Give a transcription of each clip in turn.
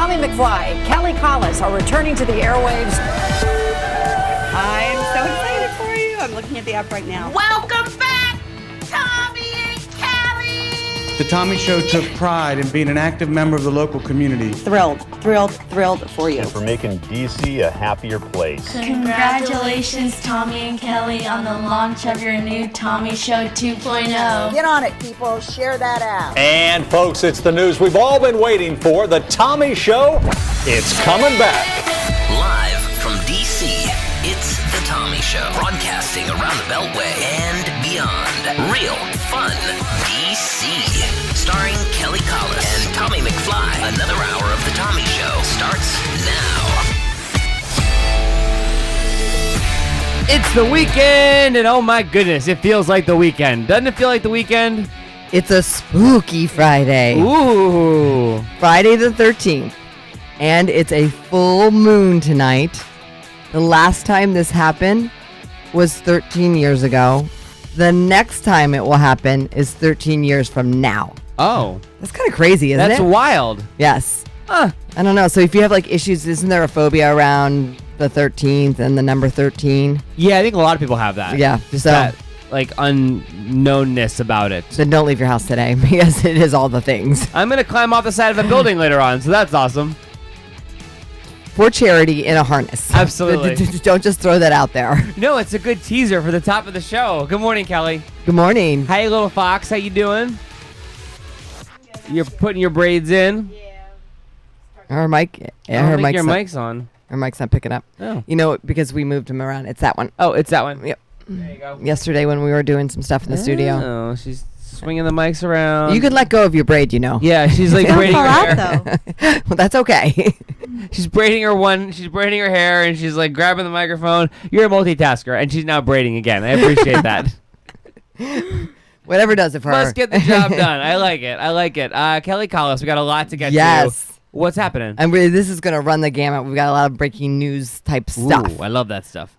Tommy McFly, Kelly Collis are returning to the airwaves. I'm so excited for you. I'm looking at the app right now. Welcome back, Tommy and Kelly! The Tommy Show took pride in being an active member of the local community. Thrilled for you. And for making DC a happier place. Congratulations, Tommy and Kelly, on the launch of your new Tommy Show 2.0. Get on it, people. Share that out. And folks, it's the news we've all been waiting for. The Tommy Show, it's coming back. Live from DC, it's The Tommy Show. Broadcasting around the Beltway and beyond. Real fun DC. Starring Kelly Collis and Tommy McFly. Another hour of The Tommy Show starts now. It's the weekend, and oh my goodness, it feels like the weekend. Doesn't it feel like the weekend? It's a spooky Friday. Ooh. Friday the 13th. And it's a full moon tonight. The last time this happened was 13 years ago. The next time it will happen is 13 years from now. Oh. That's kind of crazy, isn't it? That's wild. Yes. I don't know. So if you have like issues, isn't there a phobia around the 13th and the number 13? Yeah, I think a lot of people have that. Yeah. Just so, that, like, unknownness about it. Then don't leave your house today because it is all the things. I'm going to climb off the side of a building later on, so that's awesome. For charity in a harness. Absolutely. Don't just throw that out there. No, it's a good teaser for the top of the show. Good morning, Kelly. Good morning. Hey, little fox. How you doing? You're putting your braids in? Her mic. Yeah, her mic's your mic's on. Her mic's not picking up. Oh. You know, because we moved him around. It's that one. Oh, it's that one. Yep. There you go. Yesterday when we were doing some stuff in the studio. Oh, she's swinging the mics around. You can let go of your braid, you know. Yeah, she's like braiding her hair. Well, that's okay. She's braiding her hair, and she's like grabbing the microphone. You're a multitasker, and she's now braiding again. I appreciate that. Whatever does it for her. Must get the job done. I like it. Kelly Collis, we got a lot to get to. Yes. What's happening? And this is going to run the gamut. We've got a lot of breaking news type stuff. Ooh, I love that stuff.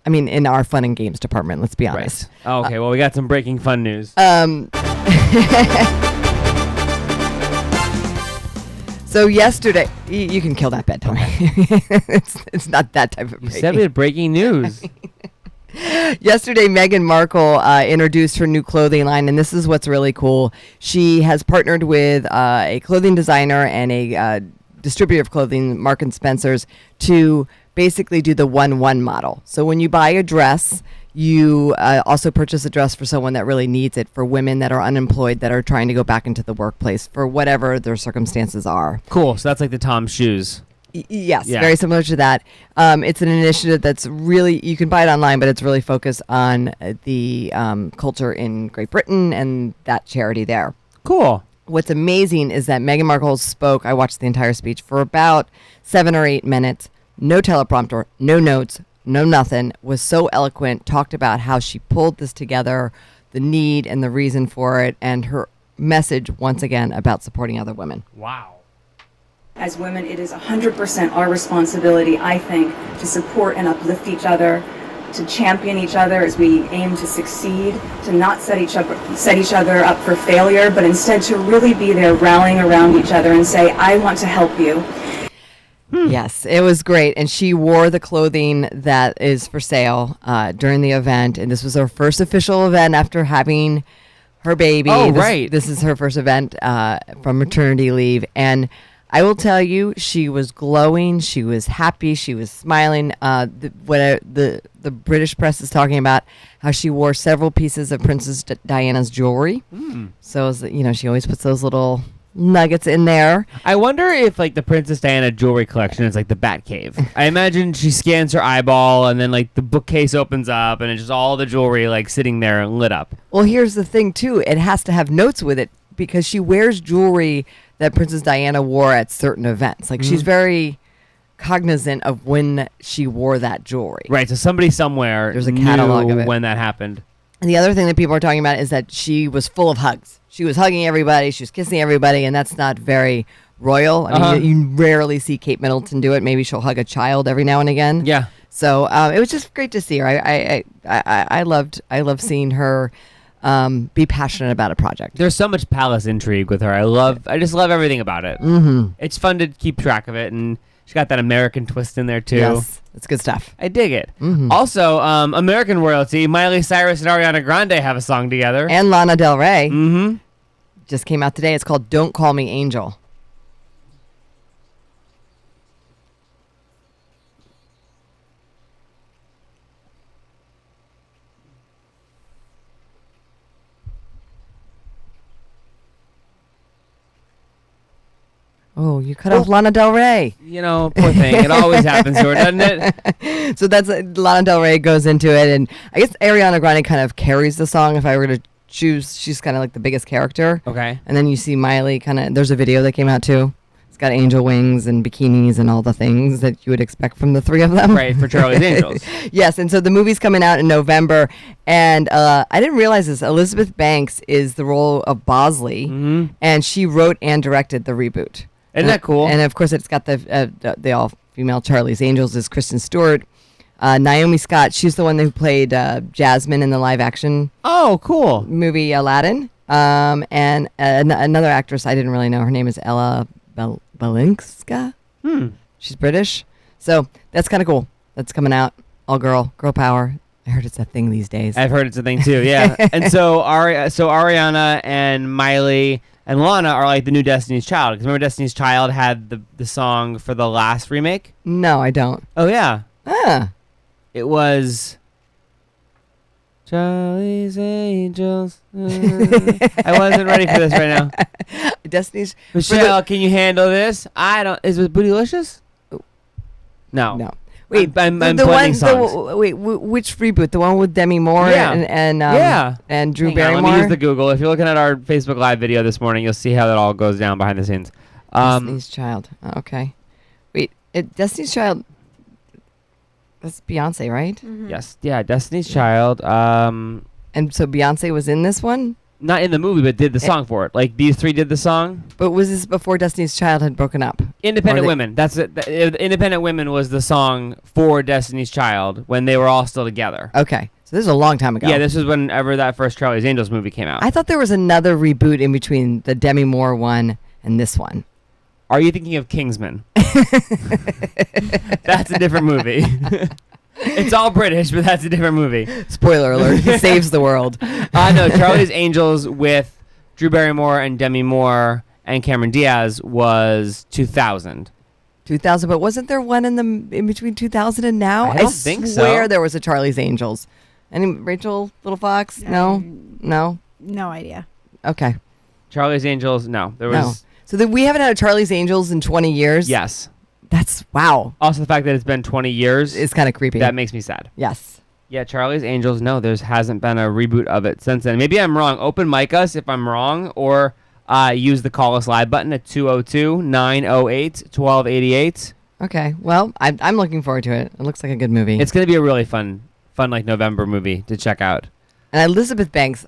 I mean, in our fun and games department, let's be honest. Right. Oh, okay, well, we got some breaking fun news. So yesterday, you can kill that bet, Tommy. it's not that type of breaking. You said we had breaking news. Yesterday, Meghan Markle introduced her new clothing line, and this is what's really cool. She has partnered with a clothing designer and a distributor of clothing, Marks and Spencer's, to basically do the 1-1 model. So when you buy a dress, you also purchase a dress for someone that really needs it, for women that are unemployed, that are trying to go back into the workplace for whatever their circumstances are. Cool. So that's like the Tom shoes. Yes, yeah. Very similar to that. It's an initiative that's really, you can buy it online, but it's really focused on the culture in Great Britain and that charity there. Cool. What's amazing is that Meghan Markle spoke, I watched the entire speech, for about 7 or 8 minutes. No teleprompter, no notes, no nothing. Was so eloquent, talked about how she pulled this together, the need and the reason for it, and her message, once again, about supporting other women. Wow. As women, it is 100% our responsibility, I think, to support and uplift each other, to champion each other as we aim to succeed, to not set each other up for failure, but instead to really be there rallying around each other and say, I want to help you. Yes, it was great. And she wore the clothing that is for sale during the event. And this was her first official event after having her baby. Oh, right. This is her first event from maternity leave. And I will tell you, she was glowing. She was happy. She was smiling. The British press is talking about how she wore several pieces of Princess Diana's jewelry. So, she always puts those little nuggets in there. I wonder if like the Princess Diana jewelry collection is like the Batcave. I imagine she scans her eyeball and then like the bookcase opens up and it's just all the jewelry like sitting there and lit up. Well, here's the thing too. It has to have notes with it because she wears jewelry that Princess Diana wore at certain events. Like she's very cognizant of when she wore that jewelry. Right. So somebody somewhere there's a catalog of it when that happened. And the other thing that people are talking about is that she was full of hugs. She was hugging everybody. She was kissing everybody. And that's not very royal. I mean, you rarely see Kate Middleton do it. Maybe she'll hug a child every now and again. Yeah. So it was just great to see her. I loved seeing her be passionate about a project. There's so much palace intrigue with her. I just love everything about it. Mm-hmm. It's fun to keep track of it, and she's got that American twist in there too. Yes, it's good stuff. I dig it. Mm-hmm. Also, American royalty, Miley Cyrus and Ariana Grande have a song together. And Lana Del Rey Mm-hmm. just came out today. It's called "Don't Call Me Angel." Oh, you cut off Lana Del Rey. You know, poor thing. It always happens to her, doesn't it? So that's Lana Del Rey goes into it, and I guess Ariana Grande kind of carries the song. If I were to choose, she's kind of like the biggest character. Okay. And then you see Miley kind of. There's a video that came out too. It's got angel wings and bikinis and all the things that you would expect from the three of them. Right, for Charlie's Angels. Yes, and so the movie's coming out in November, and I didn't realize this. Elizabeth Banks is the role of Bosley, and she wrote and directed the reboot. Isn't that cool? And of course, it's got the all-female Charlie's Angels is Kristen Stewart. Naomi Scott, she's the one who played Jasmine in the live-action cool movie Aladdin. And another actress, I didn't really know. Her name is Ella Balinska. She's British. So that's kind of cool. That's coming out. All girl power. I heard it's a thing these days. I've heard it's a thing too, yeah. And so Ariana and Miley and Lana are like the new Destiny's Child. Because remember Destiny's Child had the song for the last remake? No, I don't. Oh, yeah. Ah. It was Charlie's Angels. I wasn't ready for this right now. Destiny's... Michelle, can you handle this? Is it Bootylicious? No. No. Wait, I'm the blending songs. Which reboot? The one with Demi Moore and Drew Hang on, Barrymore? let me use the Google. If you're looking at our Facebook Live video this morning, you'll see how that all goes down behind the scenes. Destiny's Child. Okay. Wait, Destiny's Child... That's Beyonce, right? Mm-hmm. Yes. Yeah, Destiny's Child. And so Beyonce was in this one? Not in the movie, but did the song for it. Like, these three did the song. But was this before Destiny's Child had broken up? Independent Women. That's it. Independent Women was the song for Destiny's Child when they were all still together. Okay. So this is a long time ago. Yeah, this was whenever that first Charlie's Angels movie came out. I thought there was another reboot in between the Demi Moore one and this one. Are you thinking of Kingsman? That's a different movie. It's all British, but that's a different movie. Spoiler alert. He saves the world. No, Charlie's Angels with Drew Barrymore and Demi Moore and Cameron Diaz was 2000. 2000, but wasn't there one in between 2000 and now? I don't think so. I swear there was a Charlie's Angels. Any Rachel Little Fox? No? No idea. Okay. Charlie's Angels, no. There was... No. So we haven't had a Charlie's Angels in 20 years? Yes. That's, wow. Also, the fact that it's been 20 years. It's kind of creepy. That makes me sad. Yes. Yeah, Charlie's Angels, no, there hasn't been a reboot of it since then. Maybe I'm wrong. Open mic us if I'm wrong, or use the Call Us Live button at 202-908-1288. Okay. Well, I'm looking forward to it. It looks like a good movie. It's going to be a really fun like November movie to check out. And Elizabeth Banks,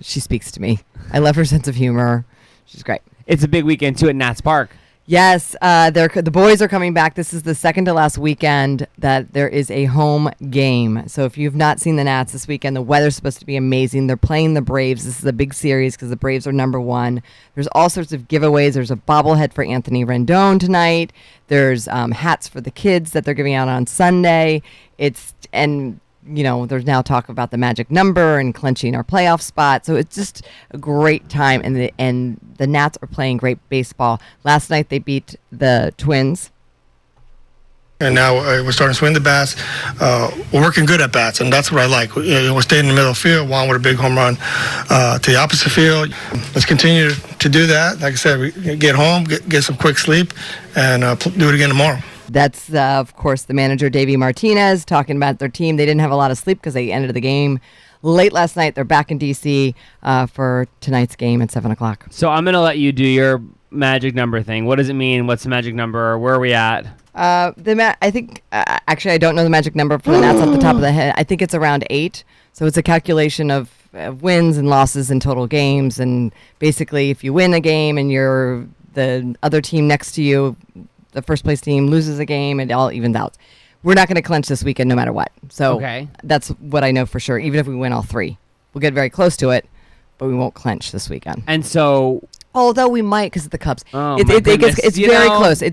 she speaks to me. I love her sense of humor. She's great. It's a big weekend, too, at Nats Park. Yes, the boys are coming back. This is the second to last weekend that there is a home game. So if you've not seen the Nats this weekend, the weather's supposed to be amazing. They're playing the Braves. This is a big series because the Braves are #1. There's all sorts of giveaways. There's a bobblehead for Anthony Rendon tonight. There's hats for the kids that they're giving out on Sunday. There's now talk about the magic number and clinching our playoff spot. So it's just a great time. And the Nats are playing great baseball. Last night they beat the Twins. And now we're starting to swing the bats. We're working good at bats, and that's what I like. We're staying in the middle of the field, Juan with a big home run to the opposite field. Let's continue to do that. Like I said, we get home, get some quick sleep, and do it again tomorrow. That's, of course, the manager, Davey Martinez, talking about their team. They didn't have a lot of sleep because they ended the game late last night. They're back in D.C. For tonight's game at 7 o'clock. So I'm going to let you do your magic number thing. What does it mean? What's the magic number? Where are we at? I think, actually, I don't know the magic number for the Nats off the top of the head. I think it's around 8. So it's a calculation of wins and losses in total games. And basically, if you win a game and you're the other team next to you, the first place team loses a game, it all evens out. We're not going to clinch this weekend no matter what. So okay. That's what I know for sure. Even if we win all 3, We'll get very close to it, but we won't clinch this weekend. And so, although we might because of the Cubs. Oh, It's you very know- close.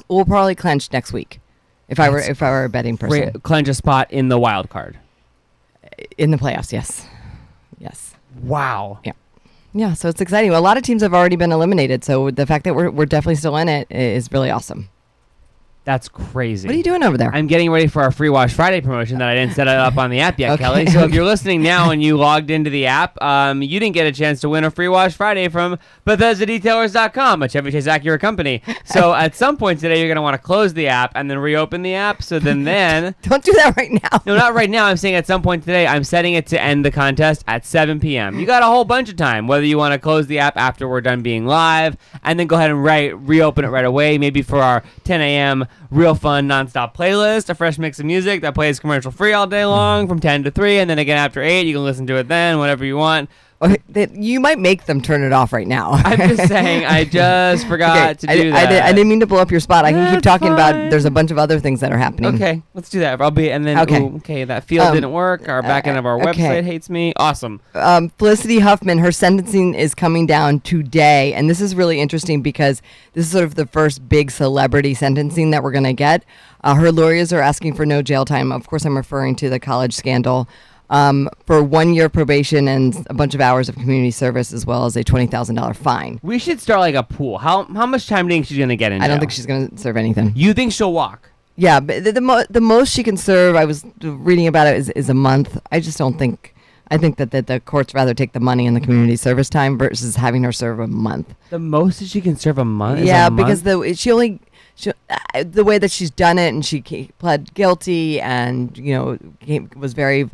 We'll probably clinch next week. If I were a betting person. clinch a spot in the wild card. In the playoffs, yes. Yes. Wow. Yeah. Yeah, so it's exciting. A lot of teams have already been eliminated, so the fact that we're definitely still in it is really awesome. That's crazy. What are you doing over there? I'm getting ready for our Free Wash Friday promotion that I didn't set it up on the app yet, Okay. Kelly. So if you're listening now and you logged into the app, you didn't get a chance to win a Free Wash Friday from BethesdaDetailers.com, a Chevy Chase Acura company. So at some point today, you're going to want to close the app and then reopen the app. So then Don't do that right now. No, not right now. I'm saying at some point today, I'm setting it to end the contest at 7 p.m. You got a whole bunch of time, whether you want to close the app after we're done being live and then go ahead and reopen it right away, maybe for our 10 a.m. real fun nonstop playlist, a fresh mix of music that plays commercial free all day long from 10 to 3, and then again after 8, you can listen to it then, whatever you want. You might make them turn it off right now. I'm just saying, I just forgot to do that. I didn't mean to blow up your spot. I can keep That's talking about. fine. There's a bunch of other things that are happening. Okay, let's do that. Okay, that field didn't work. Our back end of our website hates me. Awesome. Felicity Huffman, her sentencing is coming down today, and this is really interesting because this is sort of the first big celebrity sentencing that we're going to get. Her lawyers are asking for no jail time. Of course, I'm referring to the college scandal. For 1 year probation and a bunch of hours of community service, as well as a $20,000 fine. We should start like a pool. How much time do you think she's going to get in I don't jail? think she's going to serve anything. You think she'll walk? Yeah, but the most she can serve, I was reading about it, is a month. I just don't think. I think that the courts rather take the money and the community service time versus having her serve a month. The most that she can serve a month? is Yeah, a month? because the way that she's done it, and she pled guilty, and was very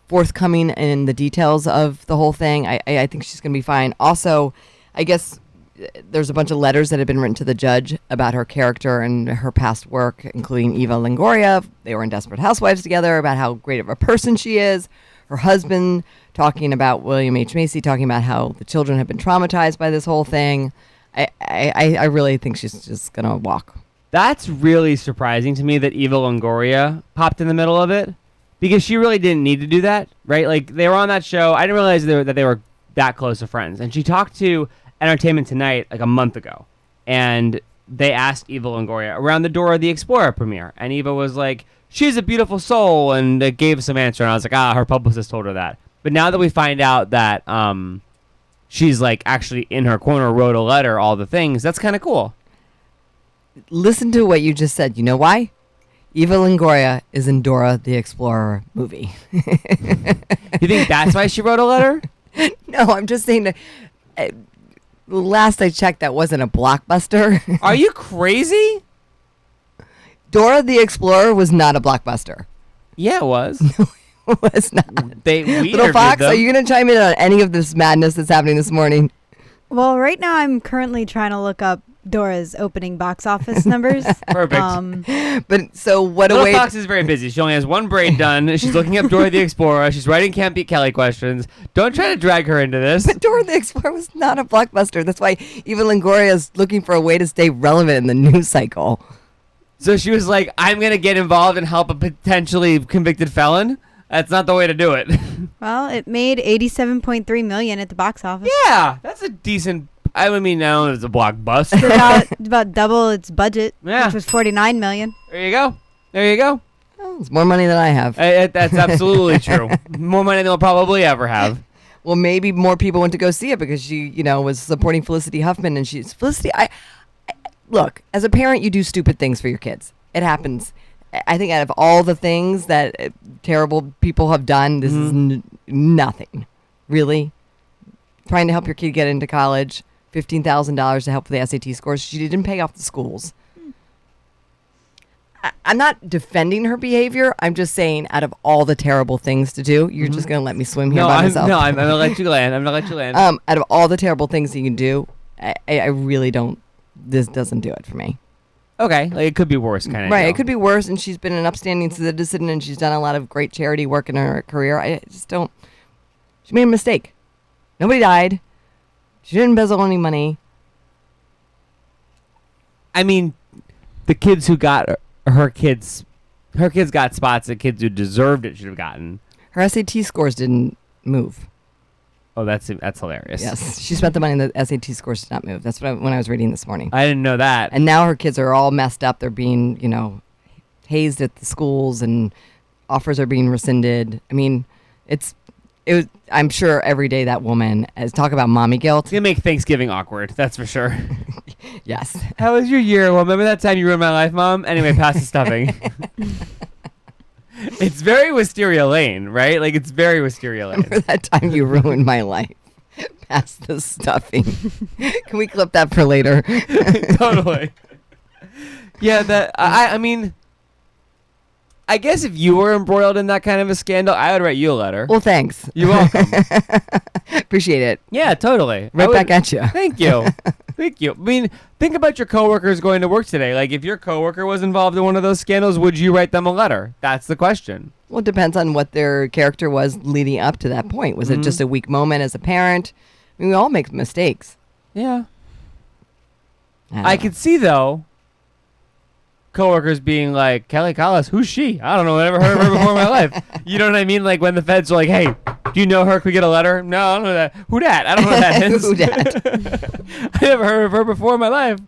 forthcoming in the details of the whole thing. I think she's going to be fine. Also, I guess there's a bunch of letters that have been written to the judge about her character and her past work, including Eva Longoria. They were in Desperate Housewives together, about how great of a person she is. Her husband talking about William H. Macy, talking about how the children have been traumatized by this whole thing. I really think she's just going to walk. That's really surprising to me that Eva Longoria popped in the middle of it, because she really didn't need to do that, right? Like, they were on that show. I didn't realize that they were that close of friends. And she talked to Entertainment Tonight like a month ago, and they asked Eva Longoria around the Dora the Explorer premiere, and Eva was like, she's a beautiful soul, and gave some answer, and I was like, her publicist told her that. But now that we find out that she's like actually in her corner, wrote a letter, all the things, that's kind of cool. Listen to what you just said. You know why? Eva Longoria is in Dora the Explorer movie. You think that's why she wrote a letter? No, I'm just saying that last I checked, that wasn't a blockbuster. Are you crazy? Dora the Explorer was not a blockbuster. Yeah, it was. It was not. We Little Fox, are you going to chime in on any of this madness that's happening this morning? Well, right now I'm currently trying to look up Dora's opening box office numbers. Perfect. But so what Little a way. Fox is very busy. She only has one braid done. She's looking up Dora the Explorer. She's writing Can't Beat Kelly questions. Don't try to drag her into this. But Dora the Explorer was not a blockbuster. That's why Eva Longoria is looking for a way to stay relevant in the news cycle. So she was like, I'm going to get involved and help a potentially convicted felon? That's not the way to do it. Well, it made $87.3 million at the box office. Yeah, that's a decent. I mean, now it's a blockbuster. It's about double its budget, which was $49 million. There you go. There you go. Well, it's more money than I have. That's absolutely true. More money than we'll probably ever have. Well, maybe more people went to go see it because she, was supporting Felicity Huffman, and she's Felicity. I look, as a parent, you do stupid things for your kids. It happens. I think out of all the things that terrible people have done, this is nothing. Really, trying to help your kid get into college, $15,000 to help with the SAT scores. She didn't pay off the schools. I'm not defending her behavior. I'm just saying, out of all the terrible things to do, you're just going to let me swim here by myself. No, I'm going to let you land. I'm going to let you land. Out of all the terrible things you can do, I really don't. This doesn't do it for me. Okay, like it could be worse, kind of. Right, it could be worse, and she's been an upstanding citizen, and she's done a lot of great charity work in her career. I just don't. She made a mistake. Nobody died. She didn't embezzle any money. I mean, the kids who got her kids got spots that kids who deserved it should have gotten. Her SAT scores didn't move. Oh, that's hilarious. Yes, she spent the money on the SAT scores did not move. That's when I was reading this morning. I didn't know that. And now her kids are all messed up. They're being, hazed at the schools, and offers are being rescinded. I mean, I'm sure every day that woman talk about mommy guilt. It's gonna make Thanksgiving awkward. That's for sure. Yes. How was your year? Well, remember that time you ruined my life, Mom? Anyway, pass the stuffing. It's very Wisteria Lane, right? Like, it's very Wisteria Lane. Remember that time you ruined my life? Pass the stuffing. Can we clip that for later? Totally. Yeah, I mean, I guess if you were embroiled in that kind of a scandal, I would write you a letter. Well, thanks. You're welcome. Appreciate it. Yeah, totally. Right back at you. Thank you. Thank you. I mean, think about your coworkers going to work today. Like, if your coworker was involved in one of those scandals, would you write them a letter? That's the question. Well, it depends on what their character was leading up to that point. Was it just a weak moment as a parent? I mean, we all make mistakes. Yeah. I could see, though, coworkers being like, Kelly Collis, who's she? I don't know. I never heard of her before in my life. You know what I mean? Like, when the feds are like, hey, do you know her? Can we get a letter? No, I don't know that. Who dat? I don't know who that is. Who dat? I never heard of her before in my life.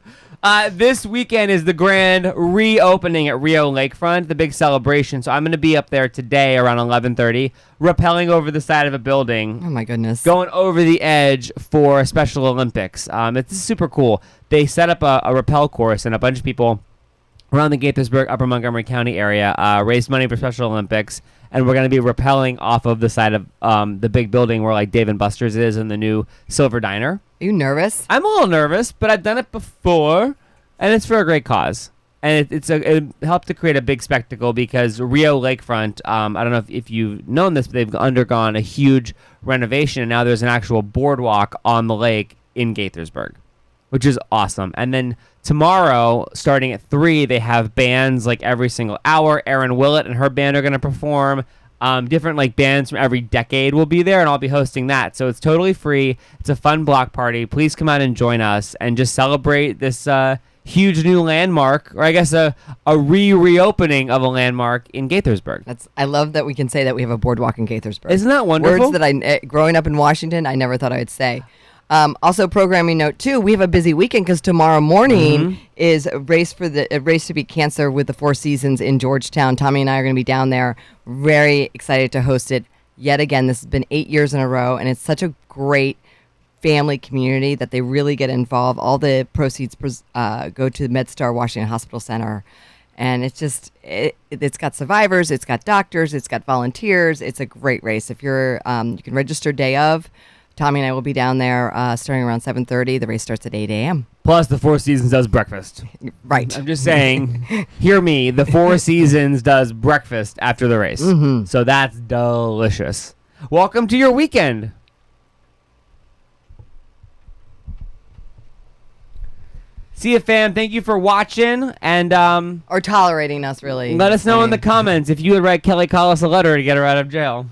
This weekend is the grand reopening at Rio Lakefront, the big celebration. So I'm going to be up there today around 11:30, rappelling over the side of a building. Oh, my goodness. Going over the edge for Special Olympics. It's super cool. They set up a rappel course, and a bunch of people around the Gaithersburg, Upper Montgomery County area raised money for Special Olympics, and we're going to be rappelling off of the side of the big building where, like, Dave & Buster's is and the new Silver Diner. Are you nervous? I'm a little nervous, but I've done it before, and it's for a great cause. And it helped to create a big spectacle because Rio Lakefront, I don't know if you've known this, but they've undergone a huge renovation, and now there's an actual boardwalk on the lake in Gaithersburg, which is awesome. And then tomorrow, starting at 3, they have bands like every single hour. Erin Willett and her band are going to perform. Different like bands from every decade will be there, and I'll be hosting that. So it's totally free. It's a fun block party. Please come out and join us and just celebrate this huge new landmark, or I guess a reopening of a landmark in Gaithersburg. I love that we can say that we have a boardwalk in Gaithersburg. Isn't that wonderful? Words that growing up in Washington, I never thought I would say. Also, programming note 2, we have a busy weekend because tomorrow morning is a race to beat cancer with the Four Seasons in Georgetown. Tommy and I are going to be down there. Very excited to host it yet again. This has been 8 years in a row, and it's such a great family community that they really get involved. All the proceeds go to the MedStar Washington Hospital Center. And it's just, it's got survivors, it's got doctors, it's got volunteers. It's a great race. If you're, you can register day of. Tommy and I will be down there starting around 7:30. The race starts at 8 a.m. Plus, the Four Seasons does breakfast. Right. I'm just saying, hear me, the Four Seasons does breakfast after the race. So that's delicious. Welcome to your weekend. See you, fam. Thank you for watching and or tolerating us, really. Let us know in the comments if you would write Kelly Collis a letter to get her out of jail.